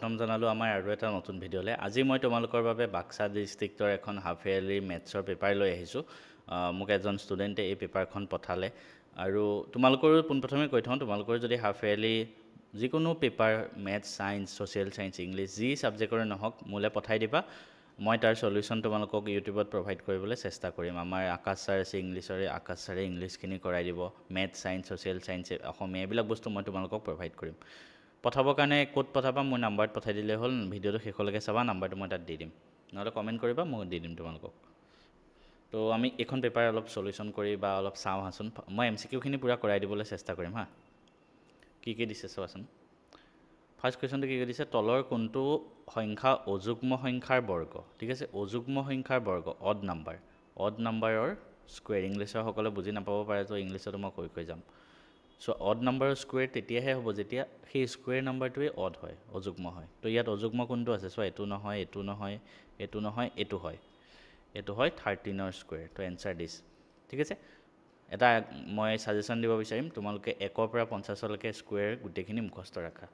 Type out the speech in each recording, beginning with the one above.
স্বাগতম জনালো আমাৰ আৰু এটা নতুন ভিডিঅ'লে আজি মই তোমালোকৰ বাবে বাক্সা ডিস্ট্ৰিক্টৰ এখন হাফ ইয়াৰলি মেথছৰ পেপাৰ লৈ আহিছোঁ মোক এজন ষ্টুডেণ্টে এই পেপাৰখন পঠালে আৰু তোমালোকৰ পোনপ্ৰথমে কৈ থওঁ তোমালোকৰ যদি হাফ ইয়াৰলি যিকোনো paper maths science social science English যি সাবজেক্টৰে নহওক মোলে পঠাই দিবা মই তাৰ সলিউশন তোমালোকক ইউটিউবত প্ৰভাইড কৰিবলৈ চেষ্টা কৰিম আমাৰ আকাশ ছাৰ আছে ইংলিছৰে আকাশ ছাৰে ইংলিছখিনি কৰাই দিব মেথছ সায়েন্স সোশ্যাল সায়েন্স অসমীয়া এইবিলাক বস্তু মই তোমালোকক প্ৰভাইড কৰিম পঠাবৰ কাৰণে কোড পঠাবা মোৰ নাম্বাৰত পঠাই দিলে হ'ল ভিডিঅ'টো শেষলৈকে চাবা নাম্বাৰটো মই তাত দি দিম নহলে কমেন্ট কৰিবা মই দি দিম তোমালোকক তো আমি এখন পেপাৰ অলপ সলিউশন কৰি বা অলপ চাওঁ হাচোন মই এমসিকিউখিনি পুৰা কৰাই দিবলৈ চেষ্টা কৰিম হা কি দিছে চাওচোন ফাৰ্স্ট কোৱেশ্চনটো কি দিছে তলৰ কোনটো সংখ্যা অযুগ্ম সংখ্যাৰ বৰ্গ ঠিক আছে অযুগ্ম সংখ্যাৰ বৰ্গ অড নাম্বাৰৰ স্কয়াৰ ইংলিছৰ সকলে বুজি নাপাব পাৰে তো ইংলিছত মই কৈ যাম সো অড নাম্বাৰৰ স্কয়াৰ তেতিয়াহে হ'ব যেতিয়া সেই স্কয়াৰ নাম্বাৰটোৱে অড হয় অযুগ্ম হয় তো ইয়াত অযুগ্ম কোনটো আছে সো এটো নহয় এটো হয় 13 ৰ স্কয়াৰ তো এনসাৰ দিস ঠিক আছে এটা মই সাজেশন দিব বিচাৰিম তোমালোকে 1 ৰ পৰা 50 লৈকে স্কয়াৰ গুটেখিনি মুখস্থ ৰাখা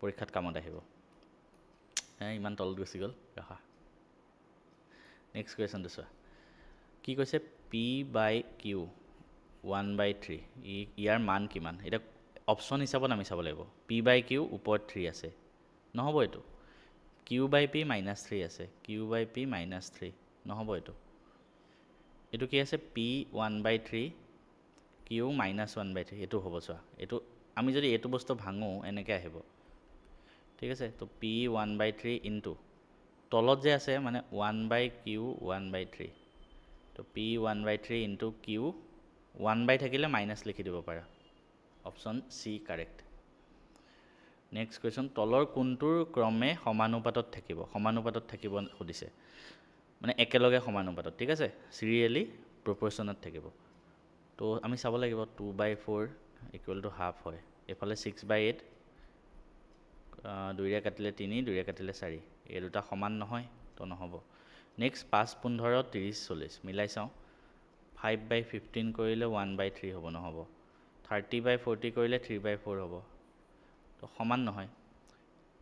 পৰীক্ষাত কামত আহিব ইমান তল গুচি গল ৰাখা নেক্সট কোৱেশ্চন দিছো কি কৈছে p/q 1/3 ইয়াৰ মান কিমান এটা অপচন হিচাপত আমি চাব লাগিব p/q ওপৰত 3 আছে নহব এটো q/p - 3 আছে q/p - 3 নহব এটো কি আছে p 1/3 q - 1/3 এটো হ'ব চোৱা এটো আমি যদি এটো বস্তু ভাঙো এনেকে আহিব ঠিক আছে তো p 1/3 ইনটু তলত যে আছে মানে 1/q 1/3 তো p 1/3 ইনটু q 1 থাকিলে মাইনাস লিখি দিব পাৰা option C correct next question তলৰ কোনটোৰ ক্ৰমে সমানুপাতত থাকিব খুদিছে মানে একেলগে সমানুপাতত ঠিক আছে সিৰিয়ালি প্ৰপৰ্শনত থাকিব তো আমি চাব লাগিব 2/4 = হাফ হয় এফালে 6/8 দুইৰে কাটিলে 3 দুইৰে কাটিলে 4 এই দুটা সমান নহয় তো নহব নেক্সট 5 15 30 40 মিলাই চাও 5/15 কৰিলে 1/3 হ'ব নহব 30/40 কৰিলে 3/4 হ'ব তো সমান নহয়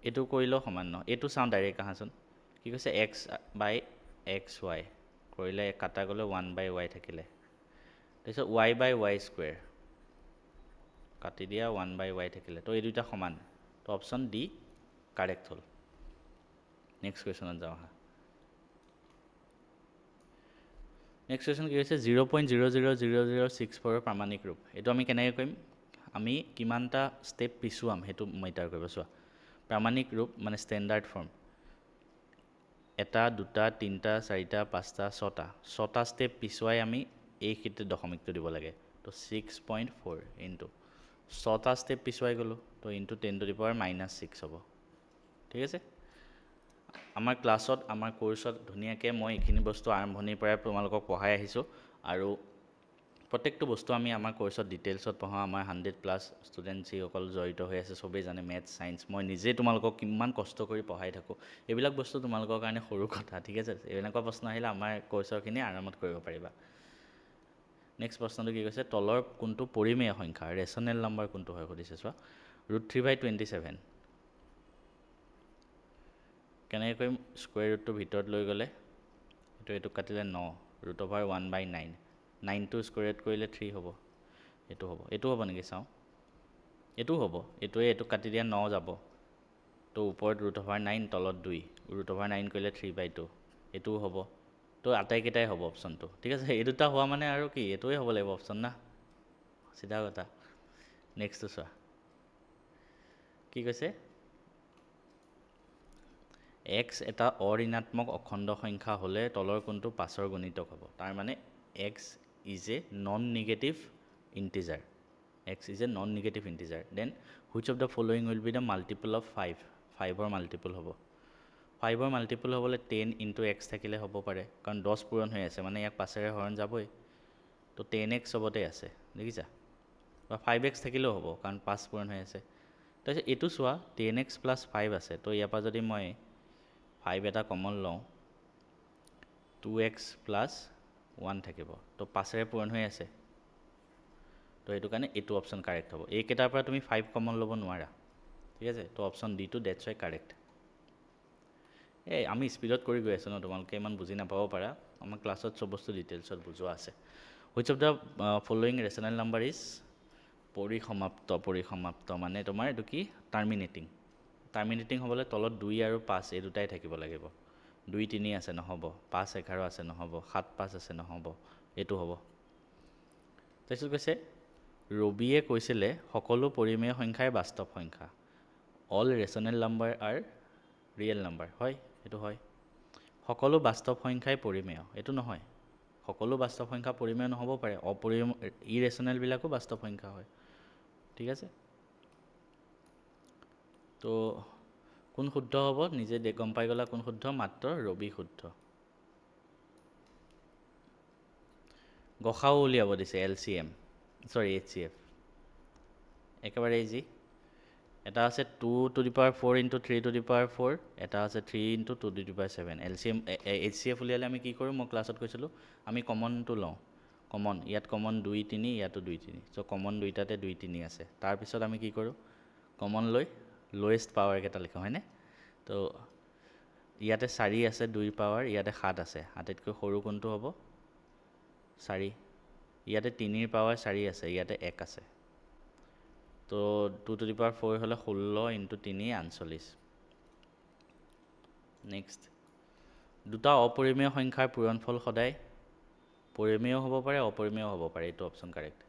এটো কৰিলে সমান নহয় এটো চাও ডাইৰেক্ট আহাচোন কি কৈছে x/xy কৰিলে কাটা গলে 1/y থাকিলে তাৰপিছত y/y² কাটি দিয়া 1/y থাকিলে তো এই দুটা সমান তো অপচন ডি কাৰেক্ট হল নেক্সট কোৱেশ্চনত যাও হা নেক্সট কোৱেশ্চন কি হৈছে 0.000064 প্ৰামাণিক ৰূপ এটো আমি কেনেকৈ কৰিম আমি কিমানটা স্টেপ পিছুৱাম হেতু মেটাৰ কৰিব চোৱা প্ৰামাণিক ৰূপ মানে ষ্টেণ্ডাৰ্ড ফৰ্ম এটা দুটা তিনটা চাৰিটা পাঁচটা ছটা স্টেপ পিছুৱাই আমি এই ক্ষেত্ৰত দশমিকটো দিব লাগে তো 6.4 ইনটু ছটা স্টেপ পিছুৱাই গলো তো ইনটু 10⁻⁻6 হ'ব ঠিক আছে আমাৰ ক্লাছত আমাৰ কোৰ্সত ধুনিয়াকে মই এইখিনি বস্তু আৰম্ভণিৰ পৰা তোমালোকক পঢ়াই আহিছো আৰু প্ৰত্যেকটো বস্তু আমি আমাৰ কোৰ্সত ডিটেইলছত পঢ়া আমাৰ 100+ ষ্টুডেন্টস সকল জড়িত হৈ আছে সবে জানে মেথছ সায়েন্স মই নিজে তোমালোকক কিমান কষ্ট কৰি পঢ়াই থাকো এইবিলাক বস্তু তোমালোকৰ কাৰণে সৰু কথা ঠিক আছে এনেকুৱা প্ৰশ্ন আহিলে আমাৰ কোৰ্সৰখিনি আৰামত কৰিব পাৰিবা নেক্সট প্ৰশ্নটো কি কৈছে তলৰ কোনটো পৰিমেয় সংখ্যা ৰেশনেল নম্বৰ কোনটো হয় সুধিছে চোৱা √3/27 কেনেকৈ কৰিম স্কয়াৰ ৰুটটো ভিতৰত লৈ গলে এটো কাটিলে 9 √1/9 9 টো স্কয়াৰত কৰিলে 3 হ'ব এটো হ'ব নেকি চাও এটো হ'ব এটো কাটি দিয়া 9 যাব তো ওপৰত √9 তলত 2 √9 কৰিলে 3/2 এটো হ'ব তো আটাইকেইটাই হ'ব অপচনটো ঠিক আছে এই দুটা হোৱা মানে আৰু কি এটোই হ'ব লাগিব অপচন না সিধা কথা নেক্সট চোৱা কি কৈছে x এটা অঋণাত্মক অখণ্ড সংখ্যা হলে তলৰ কোনটো 5ৰ গুণিতক হ'ব তাৰ মানে x is a non-negative integer then which of the following will be the multiple of 5 ৰ মাল্টিপল হ'ব 5 ৰ মাল্টিপল হ'বলে 10 * x থাকিলে হ'ব পাৰে কাৰণ 10 পূৰণ হৈ আছে মানে ইয়াক 5 ৰে হৰণ যাবই তো 10x হবতে আছে দেখিছা বা 5x থাকিলেও হ'ব কাৰণ 5 পূৰণ হৈ আছে তাৰপিছত এটো চোৱা 10x + 5 আছে তো ইয়াৰ পৰা যদি মই 5 এটা কমন লওঁ 2x + 1 থাকিব তো 5 ৰে পূৰণ হৈ আছে তো এটো কাৰণে এটো অপচন কাৰেক্ট হ'ব এই কেটাৰ পৰা তুমি 5 কমন ল'ব নোৱাৰা ঠিক আছে তো অপশ্যন ডিটো ডেটছ ৱাই কাৰেক্ট এই আমি স্পীডত কৰি গৈ আছোঁ ন তোমালোকে ইমান বুজি নাপাব পাৰা আমাৰ ক্লাছত চব বস্তু ডিটেইলছত বুজোৱা আছে which of the following rational number is পৰিসমাপ্ত মানে তোমাৰ এইটো কি টাৰ্মিনেটিং হ'বলৈ তলত 2 আৰু 5 এই দুটাই থাকিব লাগিব 2 3 আছে নহ'ব 5 11 আছে নহ'ব 7 5 আছে নহ'ব এইটো হ'ব তাৰপিছত কৈছে ৰবিয়ে কৈছিলে সকলো পৰিমেয় সংখ্যাই বাস্তৱ সংখ্যা all rational number R real number হয় এইটো হয় সকলো বাস্তৱ সংখ্যাই পৰিমেয় এইটো নহয় সকলো বাস্তৱ সংখ্যা পৰিমেয় নহ'ব পাৰে ইৰেচনেলবিলাকো বাস্তৱ সংখ্যা হয় ঠিক আছে তো কোন শুদ্ধ হ'ব নিজে গম পাই গ'লা কোন শুদ্ধ মাত্ৰ ৰবি শুদ্ধ গসাও উলিয়াব দিছে LCM সৰি HCF একেবাৰে ইজি এটা আছে 2 to the power 4 into 3 to the power 4 এটা আছে 3 into 2 to the power 7 LCM HCF উলিয়ালে আমি কি কৰোঁ মই ক্লাছত কৈছিলোঁ আমি কমনটো লওঁ কমন ইয়াত কমন 2 3 ইয়াতো 2 3 সো কমন দুইটাতে 2 3 আছে তাৰপিছত আমি কি কৰোঁ কমন লৈ লোৱেষ্ট পাৱাৰ কেইটা লিখোঁ হয়নে তো ইয়াতে 4 আছে 2 পাৱাৰ ইয়াতে 7 আছে আটাইতকৈ সৰু কোনটো হ'ব 4 ইয়াতে 3 পাৱাৰ 4 আছে ইয়াতে 1 আছে তো 2 to the power 4 হলে 16 into 3 48 নেক্সট দুটা অপৰিমেয় সংখ্যাৰ পূৰণফল সদায় পৰিমেয় হ'ব পাৰে অপৰিমেয় হ'ব পাৰে এইটো অপশ্যন কাৰেক্ট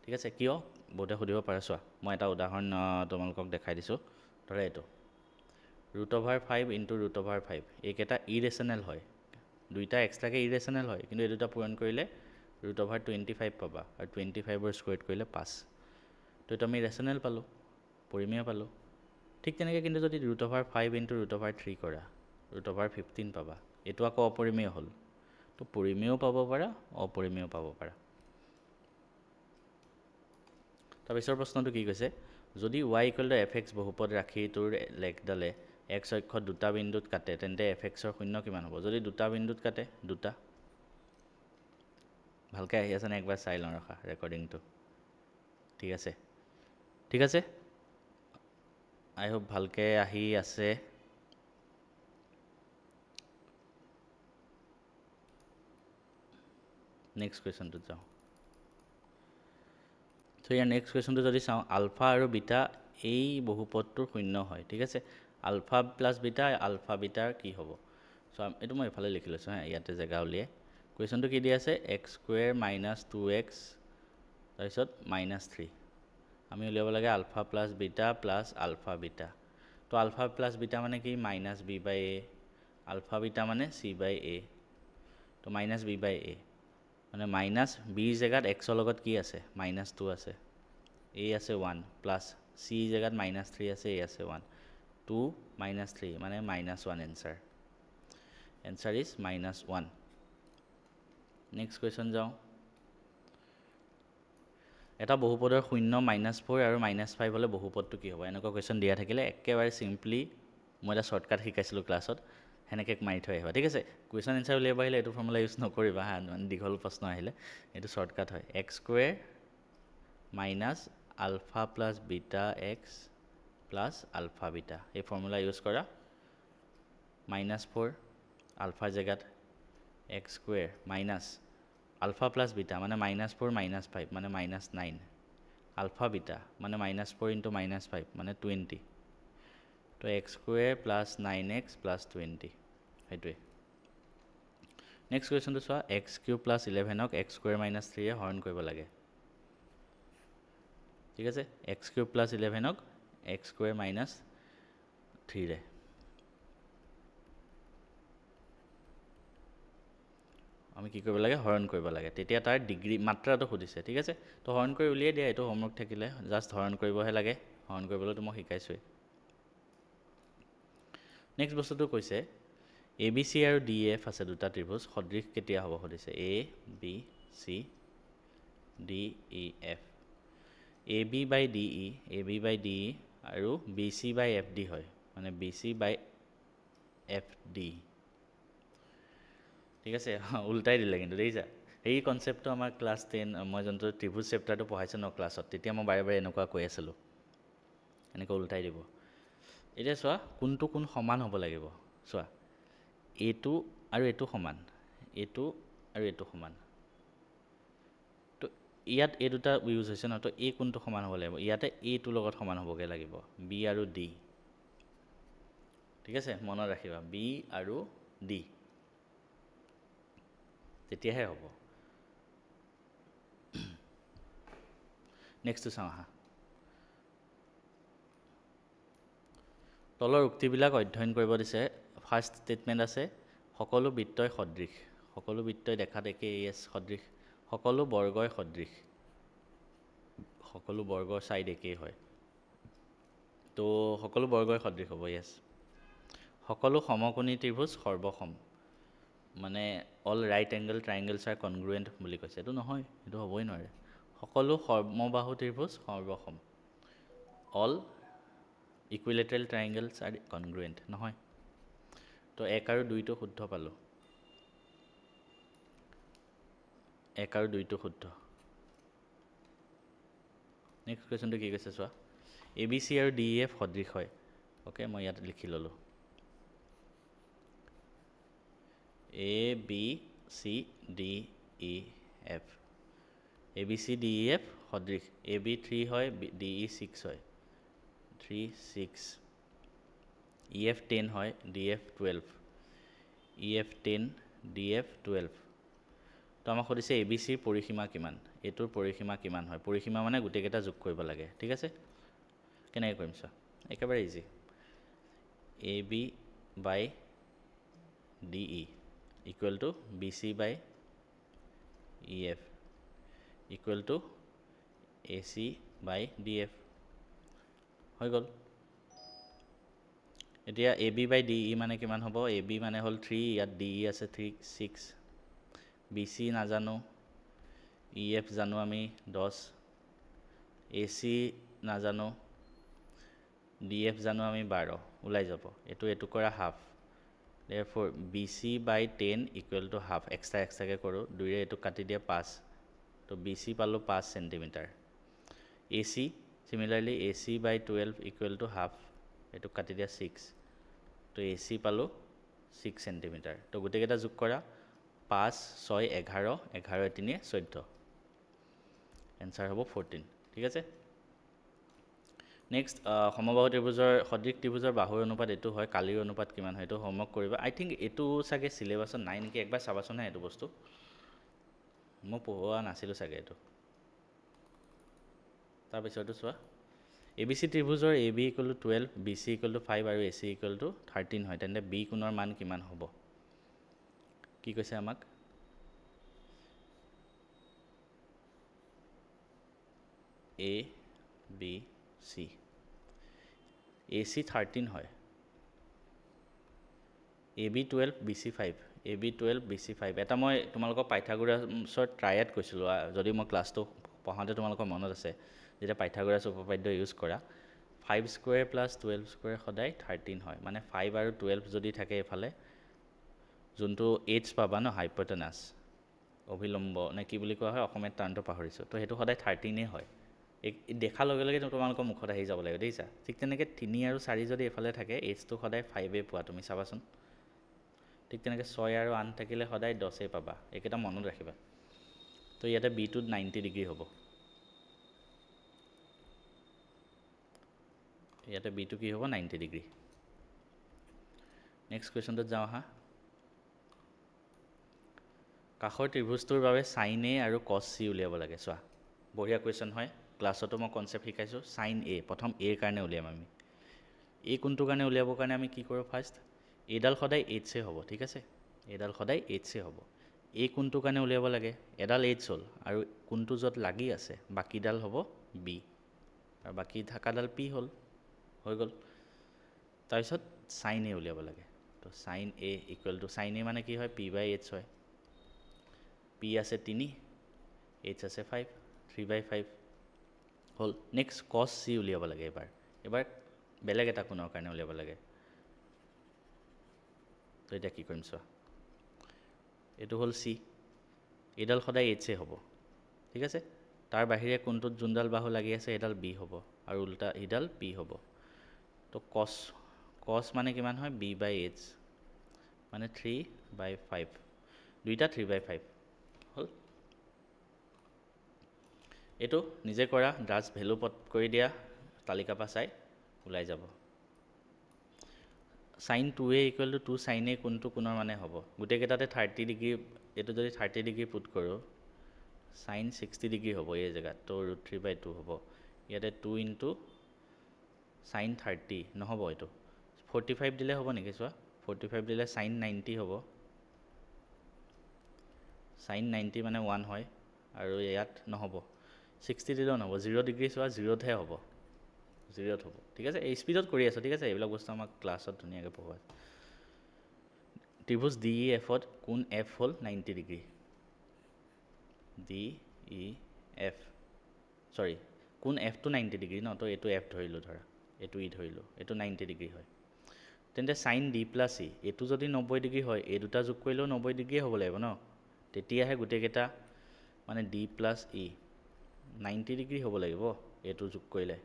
ঠিক আছে কিয় বহুতে সুধিব পাৰে চোৱা মই এটা উদাহৰণ তোমালোকক দেখাই দিছোঁ ধৰা এইটো √5 into √5 এইকেইটা ইৰেচনেল হয় দুইটা এক্সট্ৰাকে ইৰেচনেল হয় কিন্তু এই দুটা পূৰণ কৰিলে √25 পাবা আৰু 25ৰ স্কোয়াৰ কৰিলে 5 তো এটা আমি ৰেচনেল পালোঁ পৰিমেয় পালোঁ ঠিক তেনেকৈ কিন্তু যদি √5 into √3 কৰা √15 পাবা এইটো আকৌ অপৰিমেয় হ'ল তো পৰিমেয়ও পাব পাৰা অপৰিমেয়ও পাব পাৰা তাৰপিছৰ প্ৰশ্নটো কি কৈছে যদি y = fx বহুপদ ৰাশিটোৰ লেখডালে x অক্ষ দুটা বিন্দুত কাটে তেন্তে fxৰ শূন্য কিমান হ'ব যদি দুটা বিন্দুত কাটে দুটা ভালকৈ আহি আছে না একবাৰ চাই লওঁ ৰখা ৰেকৰ্ডিংটো ঠিক আছে আই হোপ ভালকৈ আহি আছে নেক্সট কুৱেশ্যনটোত যাওঁ তো ইয়াৰ নেক্সট কুৱেশ্যনটো যদি চাওঁ আলফা আৰু বিটা এই বহুপদটোৰ শূন্য হয় ঠিক আছে আলফা প্লাছ বিটা আলফা বিটাৰ কি হ'ব চ' এইটো মই এফালে লিখি লৈছোঁ হা ইয়াতে জেগা উলিয়াই কুৱেশ্যনটো কি দি আছে x² - 2x তাৰপিছত -3 আমি উলিয়াব লাগে alpha plus beta plus alpha beta তো আলফা প্লাছ বিটা মানে কি -b/a আলফা বিটা মানে c/a তো -b/a মানে -b জেগাত x লগত কি আছে -2 আছে a আছে 1 প্লাছ c জেগাত -3 আছে a আছে 1 2 -3 মানে -1 এনসাৰ ইজ -1 নেক্সট কুৱেশ্যন যাওঁ এটা বহুপদৰ শূন্য -4 আৰু -5 হ'লে বহুপদটো কি হ'ব এনেকুৱা কুৱেশ্যন দিয়া থাকিলে একেবাৰে সিম্পলি মই এটা শৰ্টকাট শিকাইছিলোঁ ক্লাছত সেনেকৈ মাৰি থৈ আহিবা ঠিক আছে কুৱেশ্যন এনসাৰ উলিয়াব আহিলে এইটো ফৰ্মুলা ইউজ নকৰিবা হা মানে দীঘল প্ৰশ্ন আহিলে এইটো শৰ্টকাট হয় x² - alpha plus beta x plus alpha beta এই ফৰ্মুলা ইউজ কৰা -4 আলফাৰ জেগাত x² minus ULFA plus beta মানে -4 -5 মানে -9 আলফা বিটা মানে -4 × -5 মানে 20 তো x² + 9x + 20 সেইটোৱে নেক্সট কুৱেশ্যনটো চোৱা x³ + 11ক x² - 3 হৰণ কৰিব লাগে ঠিক আছে x³ + 11ক x² - 3 আমি কি কৰিব লাগে হৰণ কৰিব লাগে তেতিয়া তাৰ ডিগ্ৰী মাত্ৰাটো সুধিছে ঠিক আছে তো হৰণ কৰি উলিয়াই দিয়া এইটো হোমৱৰ্ক থাকিলে জাষ্ট হৰণ কৰিবহে লাগে হৰণ কৰিবলৈ তো মই শিকাইছোৱেই নেক্সট বস্তুটো কৈছে ABC আৰু DEF আছে দুটা ত্ৰিভুজ সদৃশ কেতিয়া হ'ব সুধিছে ABC DEF AB/DE আৰু BC/FD হয় মানে BC/FD ঠিক আছে উল্টাই দিলে কিন্তু দেখিছা এই কনচেপ্টটো আমাৰ ক্লাছ 10 মই যোনটো ত্ৰিভুজ চেপ্টাৰটো পঢ়াইছোঁ ন ক্লাছত তেতিয়া মই বাৰে বাৰে এনেকুৱা কৈ আছিলোঁ এনেকৈ উল্টাই দিব এতিয়া চোৱা কোনটো কোন সমান হ'ব লাগিব চোৱা এইটো আৰু এইটো সমান এইটো আৰু এইটো সমান তো ইয়াত এই দুটা ইউজ হৈছে ন তো এই কোনটো সমান হ'ব লাগিব ইয়াতে এইটোৰ লগত সমান হ'বগৈ লাগিব বি আৰু ডি ঠিক আছে মনত ৰাখিবা বি আৰু ডি তেতিয়াহে হ'ব নেক্সটটো চাওঁ আহা তলৰ উক্তিবিলাক অধ্যয়ন কৰিব দিছে ফাৰ্ষ্ট ষ্টেটমেণ্ট আছে সকলো বৃত্তই সদৃশ সকলো বৃত্তই দেখাত একে এছ সদৃশ সকলো বৰ্গই সদৃশ সকলো বৰ্গৰ ছাইড একেই হয় তো সকলো বৰ্গই সদৃশ হ'ব য়েছ সকলো সমকোণী ত্ৰিভুজ সৰ্বসম মানে all right angle triangles are congruent বুলি কৈছে এইটো নহয় এইটো হ'বই নোৱাৰে সকলো সমবাহু ত্ৰিভুজ সৰ্বসম all equilateral triangles are congruent নহয় তো 1 আৰু 2টো শুদ্ধ পালোঁ 1 আৰু 2টো শুদ্ধ নেক্সট কুৱেশ্যনটো কি কৈছে চোৱা এ বি চি আৰু ডি এফ সদৃশ হয় অ'কে মই ইয়াত লিখি ল'লোঁ A B C D E F A B C D E F সদৃশ এ বি 3 হয় ডি ই 6 হয় 3 6 ই এফ 10 হয় D F 12 E F 10 D F 12 তো আমাক সুধিছে এ বি চিৰ পৰিসীমা কিমান এইটোৰ পৰিসীমা কিমান হয় পৰিসীমা মানে গোটেইকেইটা যোগ কৰিব লাগে ঠিক আছে কেনেকৈ কৰিম চোৱা একেবাৰে easy A B by D E equal to B C by E F equal to A C by D F হৈ গ'ল এতিয়া এ বি বাই ডি ই মানে কিমান হ'ব এ বি মানে হ'ল 3 ইয়াত ডি ই আছে 3 6 বি চি নাজানো ই এফ জানো আমি 10 এ চি নাজানো ডি এফ জানো আমি 12 ওলাই যাব এইটো কৰা half therefore B C by 10 equal to half এক্সট্ৰাকৈ কৰোঁ 2ৰে এইটো কাটি দিয়ে 5 তো বি চি পালোঁ 5 centimetre A C similarly A C by 12 equal to half এইটো কাটি দিয়া 6 তো এ চি পালোঁ 6 চেণ্টিমিটাৰ তো গোটেইকেইটা যোগ কৰা 5 6 11 11 3 14 এনচাৰ হ'ব 14 ঠিক আছে নেক্সট সমবাহু ত্ৰিভুজৰ সদৃশ ত্ৰিভুজৰ বাহুৰ অনুপাত এইটো হয় কালিৰ অনুপাত কিমান হয় এইটো হোমৱৰ্ক কৰিবা আই থিংক এইটো চাগে চিলেবাছত নাই নেকি একবাৰ চাবাচোনহে এইটো বস্তু মই পঢ়োৱা নাছিলোঁ চাগে এইটো তাৰপিছতো চোৱা এ বি চি ত্ৰিভুজৰ A B equal to 12 B C equal to 5 আৰু এ চি ইকুৱেল টু 13 হয় তেন্তে বি কোণৰ মান কিমান হ'ব কি কৈছে আমাক এ বি চি এ চি 13 হয় A B 12 B C 5 A B 12 B C 5 এটা মই তোমালোকৰ পাইথাগোৰাছৰ ট্ৰায়াড কৈছিলোঁ যদি মই ক্লাছটো পঢ়াওঁতে তোমালোকৰ মনত আছে যেতিয়া পাইথাগোৰাছ উপপাদ্য ইউজ কৰা 5 স্কুৱেৰ প্লাছ 12 স্কুৱেৰ সদায় 13 হয় মানে 5 আৰু 12 যদি থাকে এইফালে যোনটো এইচ পাবা ন হাইপটেনাছ অভিলম্ব নে কি বুলি কোৱা হয় অসমীয়াত টাৰ্মটো পাহৰিছোঁ তো সেইটো সদায় 13 হয় দেখাৰ লগে লগে তোমালোকৰ মুখত আহি যাব লাগিব দেখিছা ঠিক তেনেকৈ 3 আৰু 4 যদি এইফালে থাকে এইচটো সদায় 5 পোৱা তুমি চাবাচোন ঠিক তেনেকৈ 6 আৰু 8 থাকিলে সদায় 10 পাবা এইকেইটা মনত ৰাখিবা তো ইয়াতে বিটোত 90 ডিগ্ৰী হ'ব ইয়াতে বিটো কি হ'ব 90 ডিগ্ৰী নেক্সট কুৱেশ্যনটোত যাওঁ আহা কাষৰ ত্ৰিভুজটোৰ বাবে সাইন এ আৰু কছ চি উলিয়াব লাগে চোৱা বঢ়িয়া কুৱেশ্যন হয় ক্লাছতো মই কনচেপ্ট শিকাইছোঁ সাইন এ প্ৰথম এৰ কাৰণে উলিয়াম আমি এই কোনটোৰ কাৰণে উলিয়াবৰ কাৰণে আমি কি কৰোঁ ফাৰ্ষ্ট এইডাল সদায় এইচে হ'ব ঠিক আছে এইডাল সদায় এইচে হ'ব এই কোনটোৰ কাৰণে উলিয়াব লাগে এডাল এইচ হ'ল আৰু কোনটো য'ত লাগি আছে বাকীডাল হ'ব বি আৰু বাকী থাকাডাল পি হ'ল হৈ গ'ল তাৰপিছত সাইন এ উলিয়াব লাগে তো sine A equal to sine A মানে কি হয় পি বাই এইচ হয় পি আছে 3 এইচ আছে 5 3/5 হ'ল নেক্সট কছ চি উলিয়াব লাগে এবাৰ বেলেগ এটা কোণৰ কাৰণে উলিয়াব লাগে তো এতিয়া কি কৰিম চোৱা এইটো হ'ল চি এইডাল সদায় এইচে হ'ব ঠিক আছে তাৰ বাহিৰে কোনটোত যোনডাল বাহু লাগি আছে এইডাল বি হ'ব আৰু উল্টা এইডাল পি হ'ব তো কছ cos মানে কিমান হয় b/h মানে 3/5 দুইটা 3/5 হল এটো নিজে কৰা জাস্ট ভ্যালু পট কৰি দিয়া তালিকা পা চাই ওলাই যাব sin 2a = 2 sin a কোনটো কোণৰ মানে হ'ব গুটে কেটাতে 30 ডিগ্ৰী এটো যদি 30 ডিগ্ৰী পুট কৰো sin 60 ডিগ্ৰী হ'ব এই জায়গা তো √3/2 হ'ব ইয়াতে 2 * sin 30 নহব এটো 45 দিলে হ'ব নেকি চোৱা 45 দিলে sin 90 হ'ব sin 90 মানে 1 হয় আৰু ইয়াত নহব 60 দিলেও নহব 0 ডিগ্ৰী চোৱা 0 তে হ'ব 0 হ'ব ঠিক আছে এই স্পিডত কৰি আছো ঠিক আছে এইবিলাক বস্তু আমাক ক্লাছত ধুনিয়াকে পঢ়ায় ত্ৰিভুজ DEF ত কোণ F হল 90 ডিগ্ৰী DEF সৰি কোণ F টো 90 ডিগ্ৰী ন তো এটো F ধৰিলো ধৰা এটো ই ধৰিলো এটো 90 ডিগ্ৰী হয় তেন্তে sin D + E এটো যদি 90 ডিগ্ৰী হয় এই দুটা যোগ কৰিলেও 90 ডিগ্ৰী হ'ব লাগিব ন তেতিয়াহে গুটে কেটা মানে D + E 90 ডিগ্ৰী হ'ব লাগিব এটো যোগ কৰিলে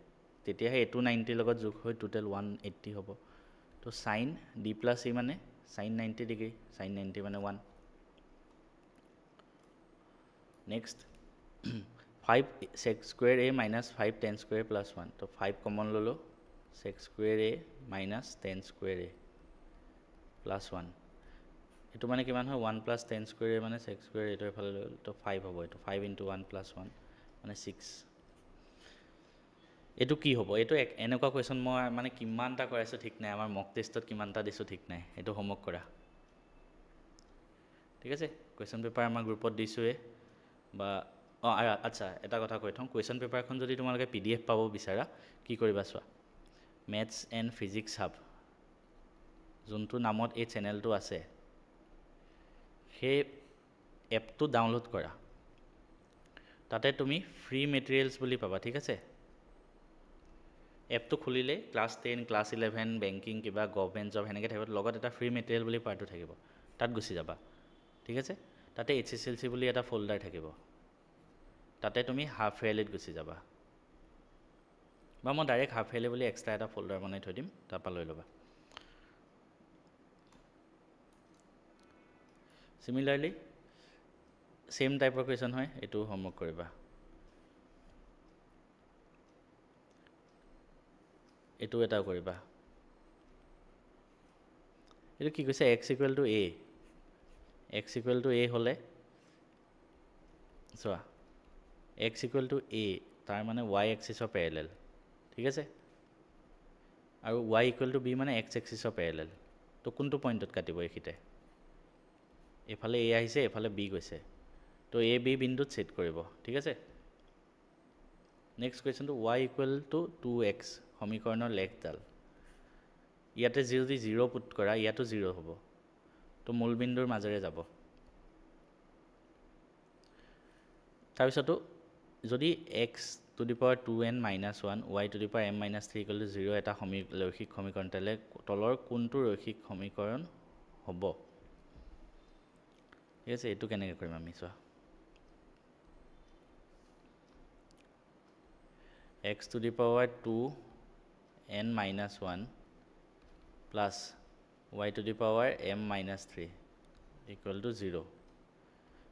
তেতিয়াহে এটো 90 লগত যোগ হৈ টোটাল 180 হ'ব তো sin D + E মানে sin 90 ডিগ্ৰী sin 90 মানে 1 next 5 sec square a minus 5 tan square plus 1 তো 5 কমন ললো sec square a minus tan square a plus 1 এটো মানে কিমান হয় 1 plus tan square a মানে sec square a এটো এফালে লৈ তো 5 হ'ব এটো 5 * 1 + 1 মানে 6 এটো কি হ'ব এটো এনেকুৱা কোৱেশ্চন মই মানে কিমানটা কৰাইছো ঠিক নাই আমাৰ মক টেষ্টত কিমানটা দিছো ঠিক নাই এটো হোমৱৰ্ক কৰা ঠিক আছে কোৱেশ্চন পেপাৰ আমাৰ গ্ৰুপত দিছোৱে বা আচ্ছা এটা কথা কৈ থম কোৱেশ্চন পেপাৰখন যদি তোমালোকে PDF পাব বিচাৰা কি কৰিবা চোৱা ম্যাথছ এণ্ড ফিজিক্স হাব যোনটো নামত এই চেনেলটো আছে সেই এপটো ডাউনলোড কৰা তাতে তুমি ফ্ৰী মেটেৰিয়েলছ বুলি পাবা ঠিক আছে এপটো খুলিলে ক্লাছ 10 ক্লাছ 11 বেংকিং কিবা গভৰ্ণমেণ্ট জব হেনেকে থাকিব লগত এটা ফ্ৰী মেটেৰিয়েল বুলি পাৰ্টটো থাকিব তাত গুছি যাবা ঠিক আছে তাতে HSLC বুলি এটা ফোল্ডাৰ থাকিব তাতে তুমি হাফ ইয়াৰলিত গুছি যাবা বা মই ডাইৰেক্ট হাফ ইয়াৰলি বুলি এক্সট্ৰা এটা ফোল্ডাৰ বনাই থৈ দিম তাৰপা লৈ লবা সিমিলাৰলি সেম টাইপৰ কোৱেশ্চন হয় এটো হোমৱৰ্ক কৰিবা এটো এটা কৰিবা এটো কি কৈছে x = a x = a হলে চোৱা x = a তাৰ মানে y এক্সিছৰ প্যাৰেলাল ঠিক আছে আৰু y = b মানে x এক্সিছৰ প্যাৰেলাল তো কোনটো পইণ্টত কাটিব এখিতে এফালে a আহিছে এফালে b গৈছে তো a b বিন্দুত ছেদ কৰিব ঠিক আছে নেক্সট কোৱেশ্চনটো y = 2x সমীকৰণৰ লেখডাল ইয়াতে যদি 0 পুট কৰা ইয়াতো 0 হ'ব তো মূল বিন্দুৰ মাজেৰে যাব তাৰপিছতো যদি x to the power 2n minus 1 y to the power m minus 3 = 0 এটা লৈখিক সমীকৰণ তেলে তলৰ কোনটো লৈখিক সমীকৰণ হ'ব ঠিক আছে এটো কেনেকৈ কৰিম আমি চোৱা x to the power 2n minus 1 plus y to the power m minus 3 = 0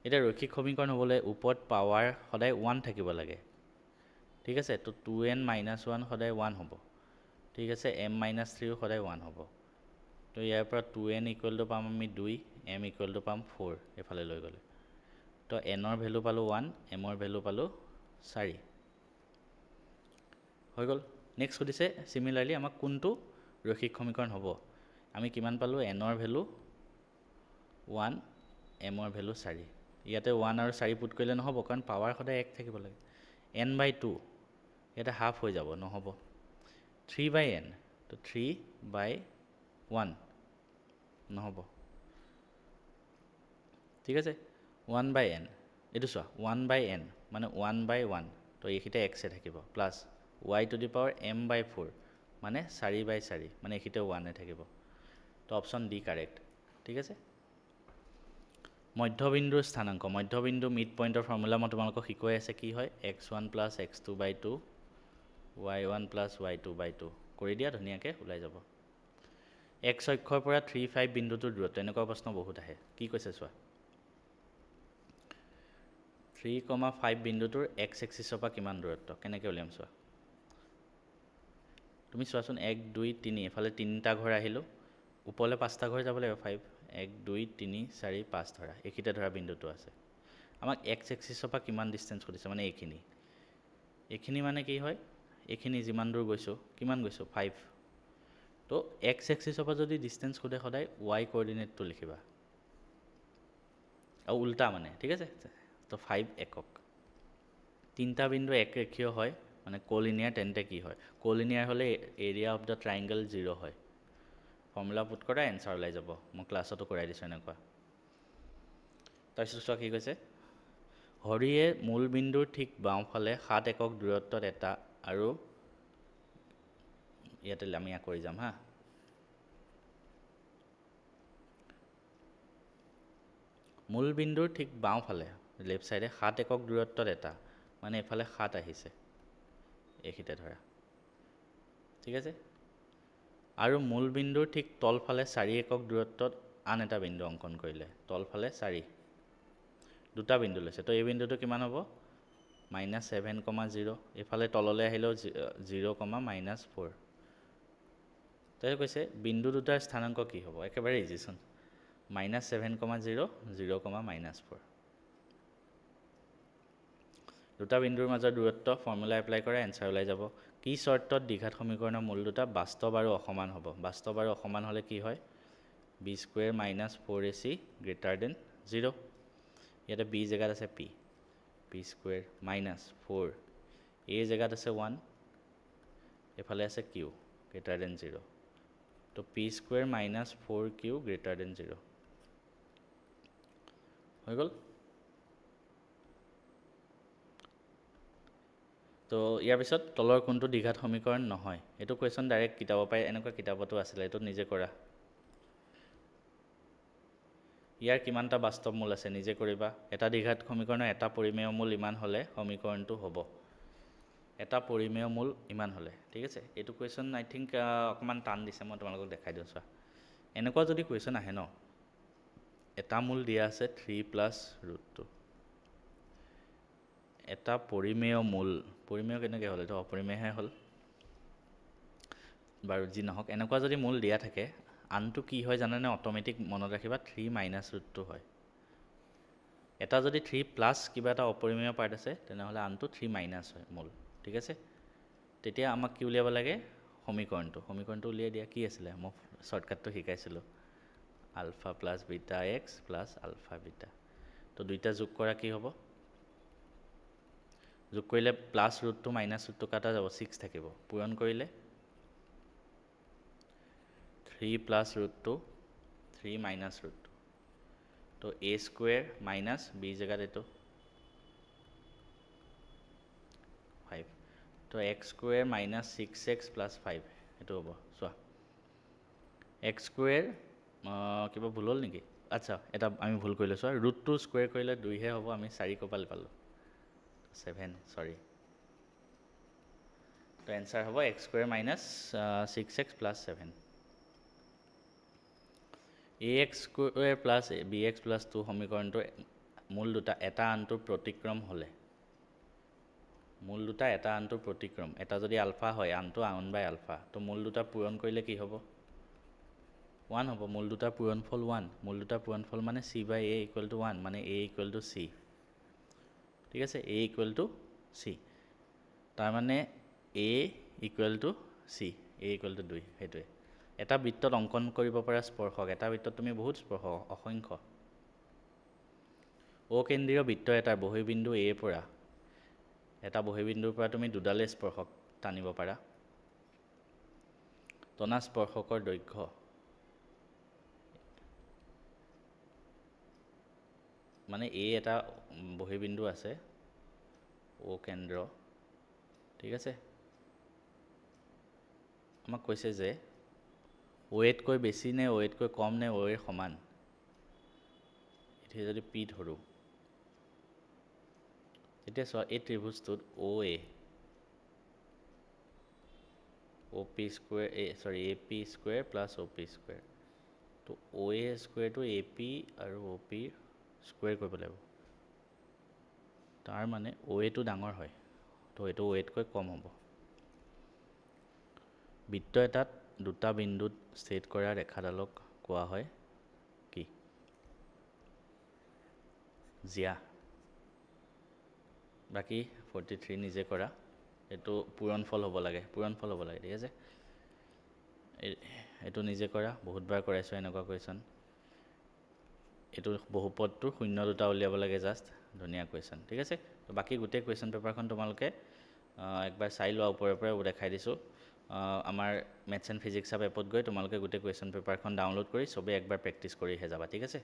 এটা রৈখিক সমীকরণ হবলে উপৰত পাওয়ার সদায় 1 থাকিব লাগে ঠিক আছে তো 2n - 1 সদায় 1 হ'ব ঠিক আছে m - 3 সদায় 1 হ'ব তো ইয়াৰ পৰা 2n = পাম আমি 2 m = পাম 4 এফালে লৈ গলে তো n ৰ ভ্যালু পালো 1 m ৰ ভ্যালু পালো 4 হৈ গল নেক্সট সুধিছে সিমিলাৰলি আমাক কোনটো ৰৈখিক সমীকৰণ হ'ব আমি কিমান পালো n ৰ ভ্যালু 1 m ৰ ভ্যালু 4 ইয়াতে 1 আৰু 4 পুট কৰিলে নহব কাৰণ পাৱাৰ সদায় 1 থাকিব লাগে n/2 এটা হাফ হৈ যাব নহব 3/n তো 3/1 নহব ঠিক আছে 1/n এটো চোৱা 1/n মানে 1/1 তো এখিতে x এ থাকিব plus y to the power m/4 মানে 4/4 মানে এখিতে 1 এ থাকিব তো অপশন ডি কারেক্ট ঠিক আছে মধ্যবিন্দুৰ স্থানাঙ্ক মধ্যবিন্দু মিড পইণ্টৰ ফৰ্মুলা মই তোমালোকক শিকাই আছে কি হয় x1 + x2/2 y1 + y2/2 কৰি দিয়া ধুনিয়াকে ওলাই যাব x অক্ষৰ পৰা 3 5 বিন্দুটোৰ দূৰত্ব এনেকুৱা প্ৰশ্ন বহুত আহে কি কৈছে চোৱা 3,5 বিন্দুটোৰ x এক্সিছৰ পৰা কিমান দূৰত্ব কেনেকৈ উলিয়াম চোৱা তুমি চোৱাচোন 1 2 3 এফালে তিনিটা ঘৰ আহিলো ওপৰলে পাঁচটা ঘৰ যাব লাগিব 5 1 2 3 4 5 ধৰা এইখিতে ধৰা বিন্দুটো আছে আমাক x এক্সিছৰ পৰা কিমান ডিসটেন্স কৰিছে মানে এইখিনি মানে কি হয় এইখিনি যিমান দূৰ গৈছো কিমান গৈছো 5 তো x এক্সিছৰ পৰা যদি ডিসটেন্স কোডে সদায় y কোঅৰ্ডিনেটটো লিখিবা আৰু উল্টা মানে ঠিক আছে তো 5 একক তিনটা বিন্দু এক ৰেখীয় হয় মানে কোলিনিয়াৰ তেন্তে কি হয় কোলিনিয়াৰ হলে এৰিয়া অফ দা ট্ৰায়াঙ্গল 0 হয় ফৰ্মুলা পুট কৰা এনসাৰ ওলাই যাব মই ক্লাছতো কৰাই দিছো এনেকুৱা তাৰপিছত চোৱা কি কৈছে হৰিয়ে মূল বিন্দুৰ ঠিক বাওঁফালে 7 একক দূৰত্বত এটা আৰু ইয়াতে আমি কৰি যাম হা মূল বিন্দুৰ ঠিক বাওঁফালে লেফট সাইডে 7 একক দূৰত্বত এটা মানে এফালে 7 আহিছে এইখিতে ধৰা ঠিক আছে আৰু মূল বিন্দুৰ ঠিক তলফালে 4 একক দূৰত্বত আন এটা বিন্দু অঙ্কন কৰিলে তলফালে 4 দুটা বিন্দু লৈছে তো এই বিন্দুটো কিমান হ'ব -7,0 এফালে তললৈ আহিলো 0,-4 তাই কৈছে বিন্দু দুটাৰ স্থানাঙ্ক কি হ'ব একেবাৰে ইজিচোন -7,0 0,-4 দুটা বিন্দুৰ মাজৰ দূৰত্ব ফৰ্মুলা এপ্লাই কৰা এনসাৰ ওলাই যাব কি শৰ্তত দ্বিঘাত সমীকৰণৰ মূল দুটা বাস্তৱ আৰু অসমান হ'ব বাস্তৱ আৰু অসমান হলে কি হয় b² - 4ac > 0 ইয়াতে b জায়গাত আছে p p² - 4 a জায়গাত আছে 1 এফালে আছে q > 0 তো p² - 4q > 0 হৈ গল তো ইয়াৰ পিছত তলৰ কোনটো দ্বিঘাত সমীকৰণ নহয় এটো কোৱেশ্চন ডাইৰেক্ট কিতাবৰ পাই এনেকুৱা কিতাবতো আছিল এটো নিজে কৰা ইয়াৰ কিমানটা বাস্তৱ মূল আছে নিজে কৰিবা এটা দ্বিঘাত সমীকৰণৰ এটা পৰিমেয় মূল ইমান হলে সমীকৰণটো হ'ব এটা পৰিমেয় মূল ইমান হলে ঠিক আছে এটো কোৱেশ্চন আই থিংক অকমান টান দিছে মই তোমালোকক দেখাই দিওঁ চোৱা এনেকুৱা যদি কোৱেশ্চন আহে ন এটা মূল দিয়া আছে 3 + √2 এটা পৰিমেয় মূল পৰিমেয় কেনেকৈ হল এটা অপৰিমেয়হে হল বাৰু যি নহক এনেকুৱা যদি মূল দিয়া থাকে আনটো কি হয় জানানে অটোমেটিক মনত ৰাখিবা 3 - √2 হয় এটা যদি 3 প্লাস কিবা এটা অপৰিমেয় পাৰ্ট আছে তেনেহলে আনটো 3 মাইনাস হয় মূল ঠিক আছে তেতিয়া আমাক কি উলিয়াব লাগে সমীকৰণটো উলিয়াই দিয়া কি আছিল মই শৰ্টকাটটো শিকাইছিলো alpha plus beta x plus alpha beta তো দুইটা যোগ কৰা কি হ'ব যোগ কৰিলে প্লাস √2 মাইনাস √2 কাটা যাব 6 থাকিব পূৰণ কৰিলে 3 + √2 3 - √2 তো a² - b জায়গাত এটো 5 তো x² - 6x + 5 এটো হ'ব চোৱা x² কিবা ভুল হল নেকি আচ্ছা এটা আমি ভুল কৰিলো চোৱা √2² কৰিলে 2 হে হ'ব আমি 4 কপাল পালো 7 সৰি তো এনসাৰ হ'ব x² - 6x + 7 ax² + bx + 2 সমীকৰণটো মূল দুটা এটা আনটোৰ প্ৰতিক্ৰম হলে মূল দুটা এটা আনটোৰ প্ৰতিক্ৰম এটা যদি আলফা হয় আনটো 1/α তো মূল দুটা পূৰণ কৰিলে কি হ'ব 1 হ'ব মূল দুটা পূৰণফল 1 মূল দুটা পূৰণফল মানে c/a = 1 মানে a = c ঠিক আছে a = c তাৰ মানে a = c a = 2 হেতুৱে এটা বৃত্তত অঙ্কন কৰিব পৰা স্পৰ্শক এটা বৃত্তত তুমি বহুত স্পৰ্শক অসংখ্য অকেন্দ্ৰীয় বৃত্ত এটা বহিবিন্দু a পৰা এটা বহিবিন্দুৰ পৰা তুমি দুডালে স্পৰ্শক টানিব পাৰা টনা স্পৰ্শকৰ দৈৰ্ঘ্য মানে a এটা বহিবিন্দু আছে ও কেন্দ্ৰ ঠিক আছে আমাক কৈছে যে ওয়েট কৈ বেছি নে ওয়েট কৈ কম নে ওয়েৰ সমান এতিয়া যদি p ধৰো এতিয়া চোৱা এই ত্ৰিভুজটোত OA OP square AP square plus OP square তো OA স্কুৱেৰটো AP আৰু OP স্কুৱেৰ কৰিব লাগিব তাৰ মানে OAটো ডাঙৰ হয় তো এইটো OAতকৈ কম হ'ব বৃত্ত এটাত দুটা বিন্দুত ছেদ কৰা ৰেখাডালক কোৱা হয় কি জিয়া বাকি 43 নিজে কৰা এইটো পূৰণফল হ'ব লাগে ঠিক আছে এইটো নিজে কৰা বহুতবাৰ কৰাইছো এনেকুৱা কুৱেশ্যন এইটো বহুপদটোৰ শূন্য দুটা উলিয়াব লাগে জাষ্ট ধুনীয়া কুৱেশ্যন ঠিক আছে তো বাকি গোটেই কুৱেশ্যন পেপাৰখন তোমালোকে একবাৰ চাই লোৱা ওপৰৰ পৰা দেখাই দিছোঁ আমাৰ মেথছ এণ্ড ফিজিক্স এপত গৈ তোমালোকে গোটেই কুৱেশ্যন পেপাৰখন ডাউনলোড কৰি চবেই একবাৰ প্ৰেক্টিছ কৰিহে যাবা ঠিক আছে